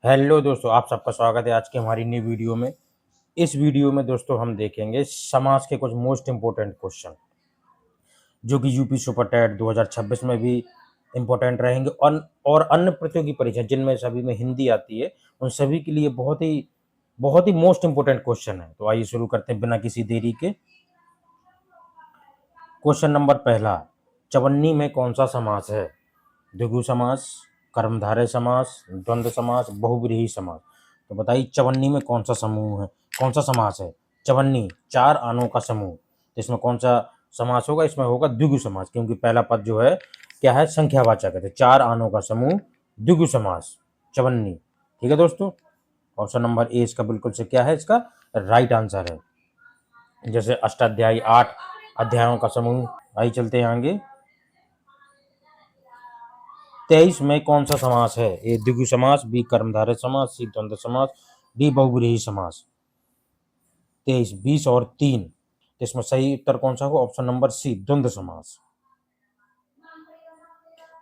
Hello दोस्तों, आप सबका स्वागत है आज की हमारी नई वीडियो में। इस वीडियो में दोस्तों हम देखेंगे समाज के कुछ मोस्ट इम्पोर्टेंट क्वेश्चन जो कि यूपी सुपर टेट 2026 में भी इम्पोर्टेंट रहेंगे और अन्य प्रतियोगी परीक्षा जिनमें सभी में हिंदी आती है उन सभी के लिए बहुत ही मोस्ट इम्पोर्टेंट क्वेश्चन है। तो आइए शुरू करते हैं बिना किसी देरी के। क्वेश्चन नंबर पहला, चवन्नी में कौन सा समास है? द्विगु समास, कर्मधारय समास, द्वंद्व समास, बहुव्रीहि समास। तो बताइए चवन्नी में कौन सा समूह है, कौन सा समास है? चवन्नी चार आनों का समूह। तो इसमें कौन सा समास होगा? इसमें होगा द्विगु समास, क्योंकि पहला पद जो है क्या है? संख्यावाचक है। तो चार आनों का समूह द्विगु समास, चवन्नी। ठीक है दोस्तों, ऑप्शन नंबर ए इसका बिल्कुल से क्या है? इसका राइट आंसर है। जैसे अष्टाध्यायी 8 अध्यायों का समूह। आइए चलते हैं आगे। 23 में कौन सा समास है? ए द्विगु समास, बी कर्मधारय समास, सी द्वंद्व समास, डी बहुव्रीहि समास। 23, 20 और 3। तो इसमें सही उत्तर कौन सा होगा? ऑप्शन नंबर सी द्वंद्व समास।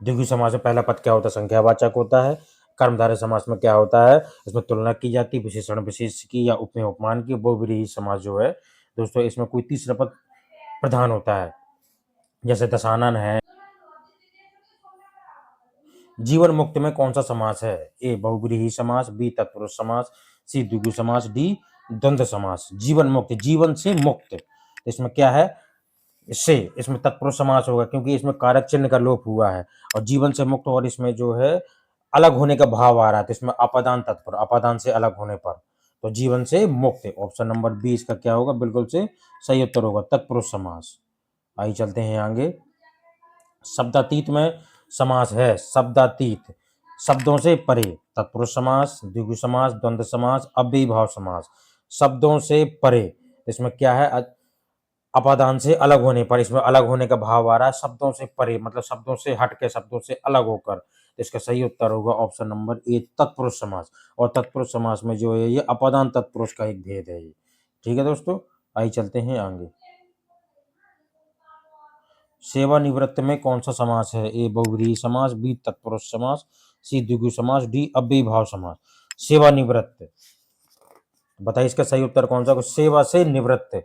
द्विगु समास में पहला पद क्या होता है? संख्यावाचक होता है। कर्मधारय समास में क्या होता है? इसमें तुलना की जाती है विशेषण विशेष की या उपमेय उपमान की। बहुव्रीहि समास जो है दोस्तों इसमें कोई तीसरा पद प्रधान होता है, जैसे दशानन है। जीवन मुक्त में कौन सा समास है? ए बहुव्रीहि समास, बी तत्पुरुष समास, सी द्विगु समास, डी द्वंद्व समास। जीवन मुक्त, जीवन से मुक्त, इसमें क्या है? इसमें तत्पुरुष समास होगा, क्योंकि इसमें कारक चिन्ह का लोप हुआ है। और जीवन से मुक्त, और इसमें जो है अलग होने का भाव आ रहा है, तो इसमें अपादान तत्पर, अपादान से अलग होने पर तो जीवन से मुक्त। ऑप्शन नंबर बी इसका क्या होगा? बिल्कुल से सही उत्तर होगा तत्पुरुष समास। आइए चलते हैं आगे। शब्दातीत में समास है। शब्दातीत, शब्दों से परे। तत्पुरुष समास, द्विगु समास, द्वंद्व समास, अव्ययीभाव समास। शब्दों से परे, इसमें क्या है? अपादान से अलग होने पर, इसमें अलग होने का भाव आ रहा है। शब्दों से परे मतलब शब्दों से हट के, शब्दों से अलग होकर। इसका सही उत्तर होगा ऑप्शन नंबर ए तत्पुरुष समास। और तत्पुरुष समास में जो है ये अपादान तत्पुरुष का एक भेद है ये। ठीक है दोस्तों, आइए चलते हैं आगे। सेवानिवृत्त में कौन सा समास है? ए बहुव्रीहि समास, बी तत्पुरुष समास, सी द्विगु समास, डी अव्ययीभाव समास। सेवानिवृत्त, बताइए इसका सही उत्तर कौन सा होगा? सेवा से निवृत्त।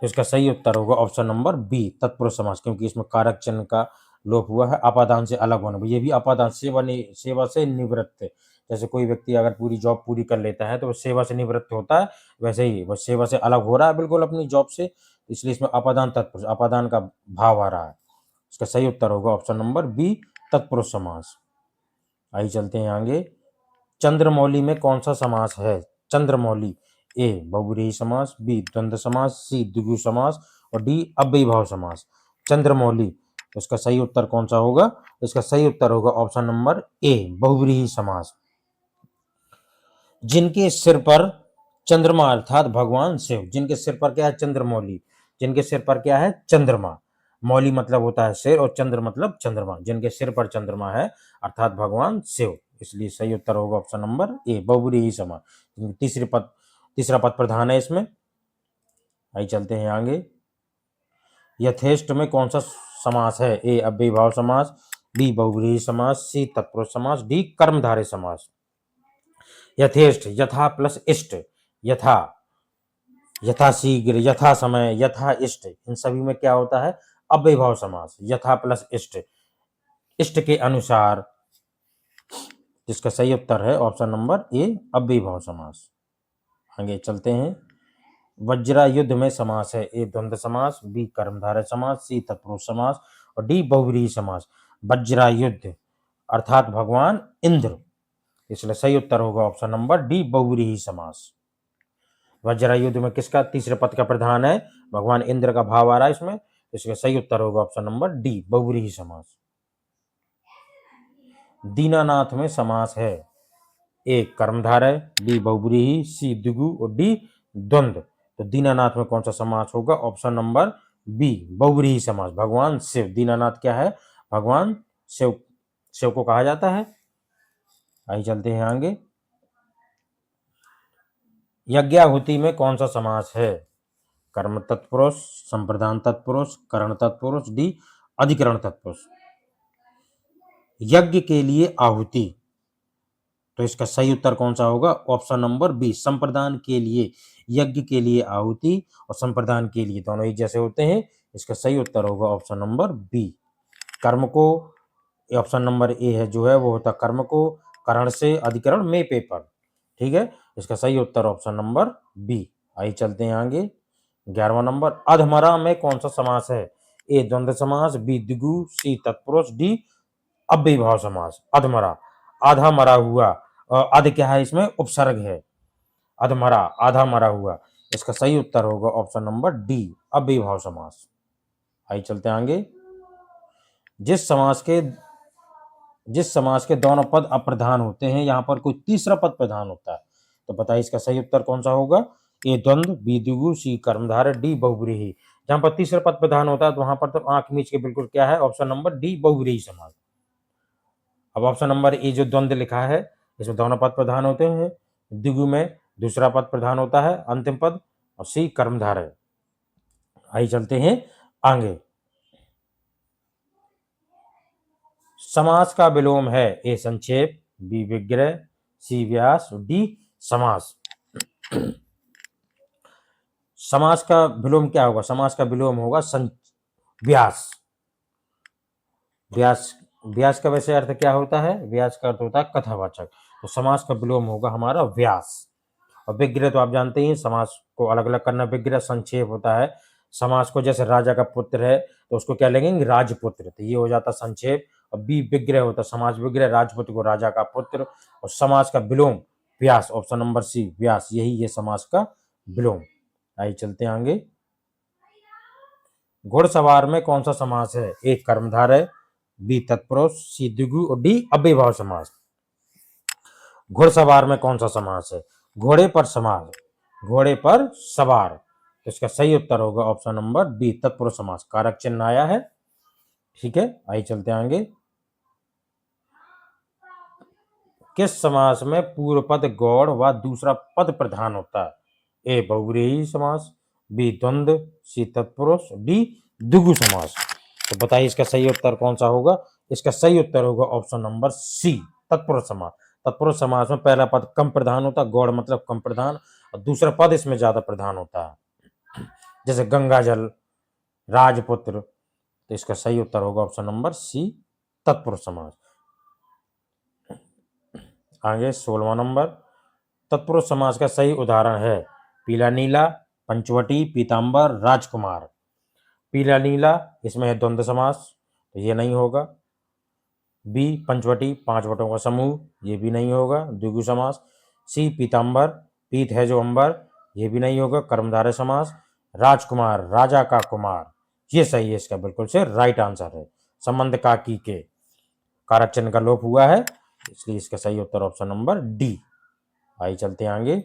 तो इसका सही उत्तर होगा ऑप्शन नंबर बी तत्पुरुष समास, क्योंकि इसमें कारक चिन्ह का लोप हुआ है। अपादान से अलग होने, ये भी अपादान, सेवा से निवृत्त। जैसे कोई व्यक्ति अगर पूरी जॉब पूरी कर लेता है तो वो सेवा से निवृत्त होता है, वैसे ही वो सेवा से अलग हो रहा है बिल्कुल अपनी जॉब से, इसलिए इसमें अपादान तत्पुरुष, अपादान का भाव आ रहा है। इसका सही उत्तर होगा ऑप्शन नंबर बी तत्पुरुष समास। आइए चलते हैं आगे। चंद्रमौली में कौन सा समास है? चंद्रमौली, ए बहुव्रीहि समास, बी द्वंद्व समास, सी द्विगु समास और डी अव्ययीभाव समास। चंद्रमौली, तो इसका सही उत्तर कौन सा होगा? इसका सही उत्तर होगा ऑप्शन नंबर ए बहुव्रीहि समास। जिनके सिर पर चंद्रमा अर्थात भगवान शिव, जिनके सिर पर क्या है? चंद्रमौली, जिनके सिर पर क्या है? चंद्रमा। मौली मतलब होता है सिर और चंद्र मतलब चंद्रमा। जिनके सिर पर चंद्रमा है अर्थात भगवान शिव, इसलिए सही उत्तर होगा ऑप्शन नंबर ए बहुव्रीहि समास। तीसरा पद प्रधान है इसमें। आइए चलते हैं आगे। यथेष्ट में कौन सा समास है? ए अव्ययीभाव समास, बी बहुव्रीहि समास, सी तत्पुरुष समास, डी कर्मधारय समास। यथेष्ट, यथा प्लस इष्ट, यथा, यथा शीघ्र, यथा समय, यथा इष्ट, इन सभी में क्या होता है? अव्ययीभाव समास। यथा प्लस इष्ट, इष्ट के अनुसार, जिसका सही उत्तर है ऑप्शन नंबर ए अव्ययीभाव समास। आगे चलते हैं। वज्रायुद्ध में समास है। ए द्वंद्व समास, बी कर्मधारय समास, सी तत्पुरुष समास और डी बहुव्रीहि समास। वज्रायुद्ध अर्थात भगवान इंद्र, इसलिए सही उत्तर होगा ऑप्शन नंबर डी बहुव्रीहि समास। वज्रायुद्ध में किसका तीसरे पद का प्रधान है? भगवान इंद्र का भाव आ रहा है इसमें, इसका सही उत्तर होगा ऑप्शन नंबर डी बहुव्रीहि समास। दीनानाथ में समास है। ए कर्मधारय, बी बहुव्रीहि, सी द्विगु और डी द्वंद्व। तो दीनानाथ में कौन सा समास होगा? ऑप्शन नंबर बी बहुव्रीहि समास। भगवान शिव, दीनानाथ क्या है? भगवान शिव, शिव को कहा जाता है। आइए चलते हैं आगे। यज्ञाहुति में कौन सा समास है? कर्म तत्पुरुष, संप्रदान तत्पुरुष, करण तत्पुरुष, डी अधिकरण तत्पुरुष। यज्ञ के लिए आहुति, तो इसका सही उत्तर कौन सा होगा? ऑप्शन नंबर बी, संप्रदान के लिए, यज्ञ के लिए आहुति और संप्रदान के लिए दोनों एक जैसे होते हैं। इसका सही उत्तर होगा ऑप्शन नंबर बी। कर्म को, ऑप्शन नंबर ए है जो है वो होता कर्म को, करण से, अधिकरण में, पेपर। ठीक है, इसका सही उत्तर ऑप्शन नंबर बी। आइए चलते हैं आगे। 11वां नंबर, अधमरा में कौन सा समास है? ए द्वंद्व समास, बी द्विगु, सी तत्पुरुष, डी अव्ययीभाव समास। अधमरा, आधा मरा हुआ, अध क्या है इसमें? उपसर्ग है। अधमरा, आधा मरा हुआ। इसका सही उत्तर होगा ऑप्शन नंबर डी, अव्ययीभाव समास। आइए चलते हैं आगे। जिस समास के दोनों पद अप्रधान होते हैं, यहां पर कोई तीसरा पद प्रधान होता है, तो बताइए इसका सही उत्तर कौन सा होगा? ए द्वंद्व, बी द्विगु, सी कर्मधारय, डी बहुव्रीहि। जहां पर तीसरा पद प्रधान होता है तो वहां पर तो आंख मीच के बिल्कुल क्या है? ऑप्शन नंबर डी, बहुव्रीहि समास। अब ऑप्शन नंबर ए जो द्वंद्व लिखा है, इसमें दोनों पद प्रधान होते हैं, द्विगु में दूसरा पद प्रधान होता है, अंतिम पद, और सी कर्मधारय। आइए चलते हैं आगे। समास का विलोम है, ए संक्षेप, बी विग्रह, सी व्यास, डी समास। समास का विलोम क्या होगा? समास का विलोम होगा व्यास। व्यास, व्यास का वैसे अर्थ क्या होता है? व्यास का अर्थ होता है कथावाचक, तो समास का विलोम होगा हमारा व्यास। और विग्रह तो आप जानते ही, समास को अलग अलग करना। विग्रह संक्षेप होता है, समास को जैसे राजा का पुत्र है तो उसको क्या लगेंगे? राजपुत्र, तो ये हो जाता संक्षेप। और बी विग्रह होता है, समास विग्रह, राजपुत्र को राजा का पुत्र। और समास का विलोम व्यास, ऑप्शन नंबर सी व्यास, यही ये समास का विलोम। आइए चलते हैं आगे। घुड़सवार में कौन सा समास है? ए कर्मधारय, बी तत्पुरुष, सी द्विगु और डी अव्ययीभाव समास। घुड़सवार में कौन सा समास है? घोड़े पर समास, घोड़े पर सवार। तो इसका सही उत्तर होगा ऑप्शन नंबर बी, तत्पुरुष समास। कारक चिन्ह आया है। ठीक है, आइए चलते हैं आगे। किस समास में पूर्व पद गौड़ व दूसरा पद प्रधान होता है? ए बहुव्रीहि समास, बी द्वंद्व, सी तत्पुरुष, डी द्विगु समास। तो बताइए इसका सही उत्तर कौन सा होगा? इसका सही उत्तर होगा ऑप्शन नंबर सी, तत्पुरुष समास। तत्पुरुष समास में पहला पद कम प्रधान होता है, गौड़ मतलब कम प्रधान, और दूसरा पद इसमें ज्यादा प्रधान होता है, जैसे गंगा जल, राजपुत्र। तो इसका सही उत्तर होगा ऑप्शन नंबर सी, तत्पुरुष समास। आगे 16वां नंबर, तत्पुरुष समास का सही उदाहरण है, पीला नीला, पंचवटी, पीतांबर, राजकुमार। पीला नीला, इसमें है द्वंद्व समास, तो ये नहीं होगा। बी पंचवटी, पांच वटों का समूह, ये भी नहीं होगा, द्विगु समास। सी पीतांबर, पीत है जो अंबर, ये भी नहीं होगा, कर्मधारय समास। राजकुमार, राजा का कुमार, ये सही है, इसका बिल्कुल से राइट आंसर है। संबंध का की के, कारक चिन्ह का लोप हुआ है, इसलिए इसका सही उत्तर ऑप्शन नंबर डी। आइए चलते हैं आगे।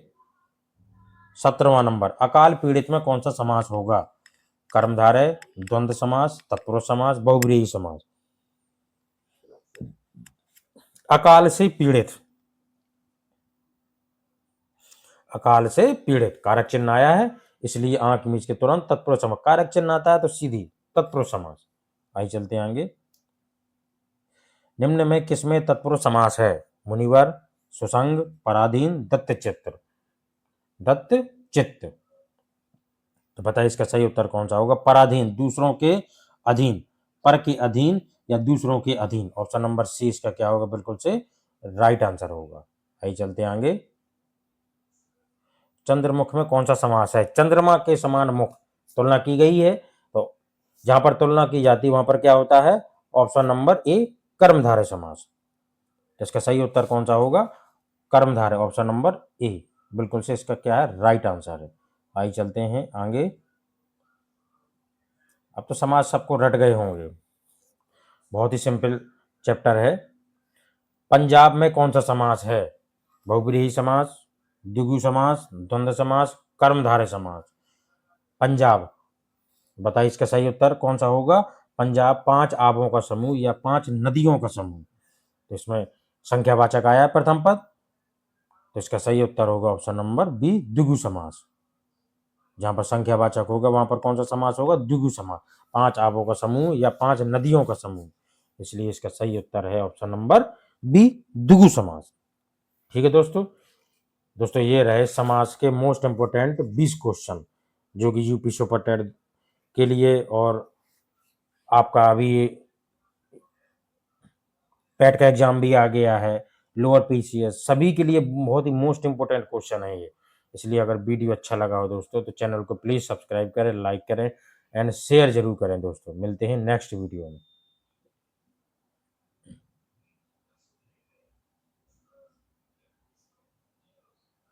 17वां नंबर, अकाल पीड़ित में कौन सा समास होगा? कर्मधारय, द्वंद्व समास, तत्पुरुष समास, बहुव्रीहि समास। अकाल से पीड़ित, अकाल से पीड़ित, कारक चिन्ह आया है, इसलिए आंख मीच के तुरंत तत्पुरुष समास। कारक चिन्ह आता है तो सीधी तत्पुरुष समास। आइए चलते हैं आगे। निम्न में किसमें तत्पुरुष समास है? मुनिवर, सुसंग, पराधीन, दत्तचित्त। दत्तचित्त, तो बताइए इसका सही उत्तर कौन सा होगा? पराधीन, दूसरों के अधीन, पर के अधीन या दूसरों के अधीन। ऑप्शन नंबर सी इसका क्या होगा? बिल्कुल से राइट आंसर होगा। आइए चलते हैं आगे। चंद्रमुख में कौन सा समास है? चंद्रमा के समान मुख, तुलना की गई है, तो जहां पर तुलना की जाती है वहां पर क्या होता है? ऑप्शन नंबर ए, कर्मधारय समास। इसका सही उत्तर कौन सा होगा? कर्मधारय, ऑप्शन नंबर ए, बिल्कुल से इसका क्या है? राइट आंसर है। आइए चलते हैं आगे। अब तो समाज सबको रट गए होंगे, बहुत ही सिंपल चैप्टर है। पंजाब में कौन सा समास है? बहुव्रीहि समास, द्विगु समास, द्वंद्व समास, कर्मधारय समास। पंजाब, बताइए इसका सही उत्तर कौन सा होगा? पंजाब पांच आबों का समूह या पांच नदियों का समूह, तो इसमें संख्यावाचक आया है प्रथम पद, तो इसका सही उत्तर होगा ऑप्शन नंबर बी, द्विगु समास। जहां पर संख्यावाचक होगा वहां पर कौन सा समास होगा? द्विगु समास, पांच आबों का समूह या पांच नदियों का समूह, इसलिए इसका सही उत्तर है ऑप्शन नंबर बी, द्विगु समास। ठीक है दोस्तों। दोस्तों ये रहे समाज के मोस्ट इम्पोर्टेंट 20 क्वेश्चन जो कि यूपी सुपर टेट के लिए और आपका अभी पेट का एग्जाम भी आ गया है, लोअर पीसीएस सभी के लिए बहुत ही मोस्ट इम्पोर्टेंट क्वेश्चन है ये। इसलिए अगर वीडियो अच्छा लगा हो दोस्तों तो चैनल को प्लीज़ सब्सक्राइब करें, लाइक करें एंड शेयर ज़रूर करें दोस्तों। मिलते हैं नेक्स्ट वीडियो में।